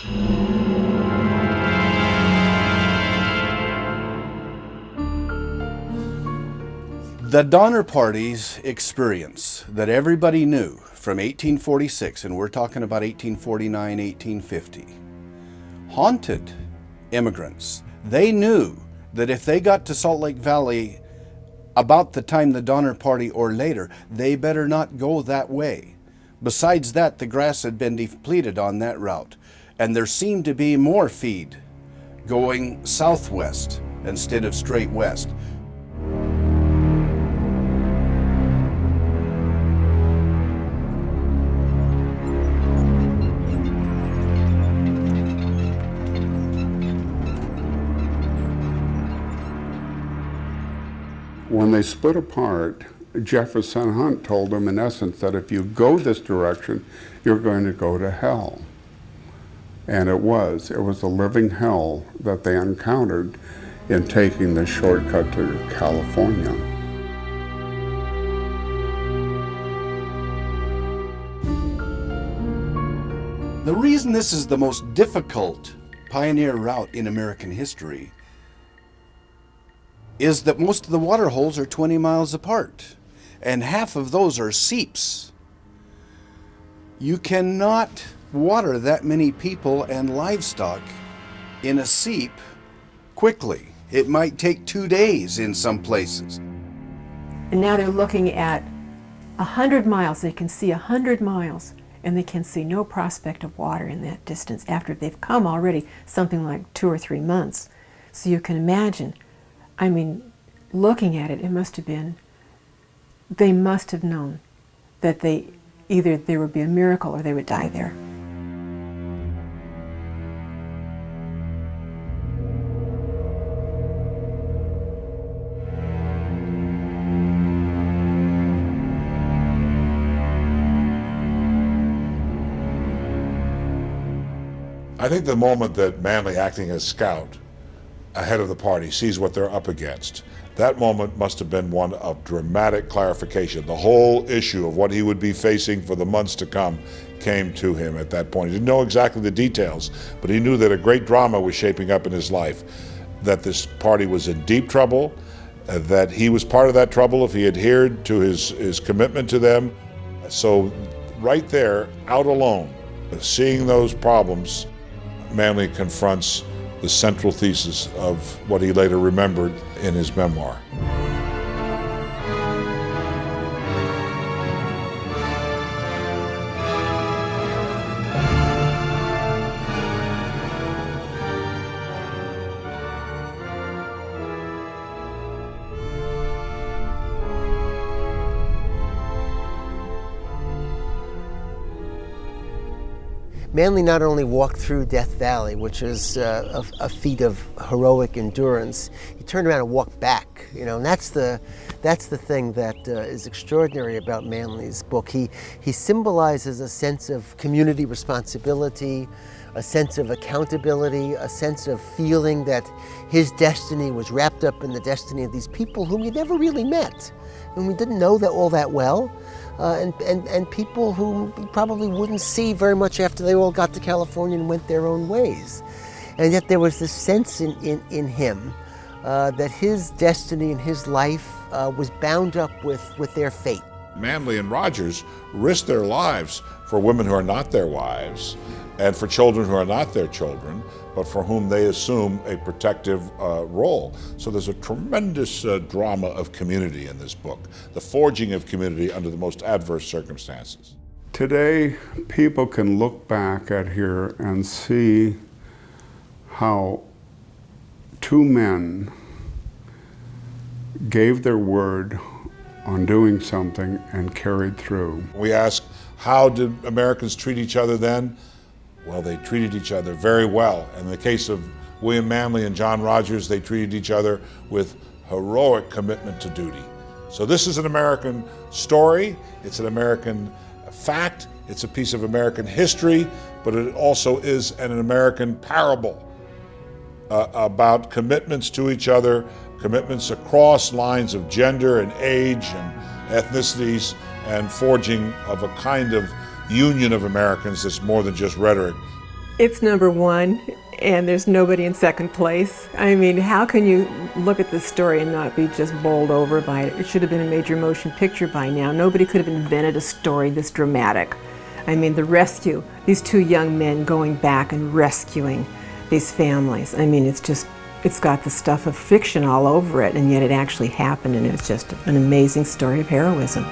The Donner Party's experience that everybody knew from 1846, and we're talking about 1849, 1850, haunted immigrants. They knew that if they got to Salt Lake Valley about the time the Donner Party or later, they better not go that way. Besides that, the grass had been depleted on that route, and there seemed to be more feed going southwest instead of straight west. When they split apart, Jefferson Hunt told them, in essence, that if you go this direction, you're going to go to hell. And it was a living hell that they encountered in taking the shortcut to California. The reason this is the most difficult pioneer route in American history is that most of the water holes are 20 miles apart, and half of those are seeps. You cannot water that many people and livestock in a seep quickly. It might take 2 days in some places. And now they're looking at 100 miles. They can see 100 miles, and they can see no prospect of water in that distance after they've come already something like 2 or 3 months. So you can imagine, I mean, looking at it, it must have been, they must have known that either there would be a miracle or they would die there. I think the moment that Manley, acting as scout ahead of the party, sees what they're up against, that moment must have been one of dramatic clarification. The whole issue of what he would be facing for the months to come came to him at that point. He didn't know exactly the details, but he knew that a great drama was shaping up in his life, that this party was in deep trouble, that he was part of that trouble if he adhered to his commitment to them. So right there, out alone, seeing those problems, Manley confronts the central thesis of what he later remembered in his memoir. Manley not only walked through Death Valley, which is a feat of heroic endurance, he turned around and walked back. You know, and that's the thing that is extraordinary about Manley's book. He symbolizes a sense of community responsibility, a sense of accountability, a sense of feeling that his destiny was wrapped up in the destiny of these people whom he never really met, whom he didn't know that all that well. And people who he probably wouldn't see very much after they all got to California and went their own ways. And yet there was this sense in him that his destiny and his life was bound up with their fate. Manley and Rogers risked their lives for women who are not their wives and for children who are not their children, but for whom they assume a protective role. So there's a tremendous drama of community in this book, the forging of community under the most adverse circumstances. Today, people can look back at here and see how two men gave their word on doing something and carried through. We ask, how did Americans treat each other then? Well, they treated each other very well. In the case of William Manley and John Rogers, they treated each other with heroic commitment to duty. So this is an American story, it's an American fact, it's a piece of American history, but it also is an American parable about commitments to each other, commitments across lines of gender and age and ethnicities, and forging of a kind of union of Americans that's more than just rhetoric. It's number one, and there's nobody in second place. I mean, how can you look at this story and not be just bowled over by it? It should have been a major motion picture by now. Nobody could have invented a story this dramatic. I mean, the rescue, these two young men going back and rescuing these families. I mean, it's got the stuff of fiction all over it, and yet it actually happened, and it's just an amazing story of heroism.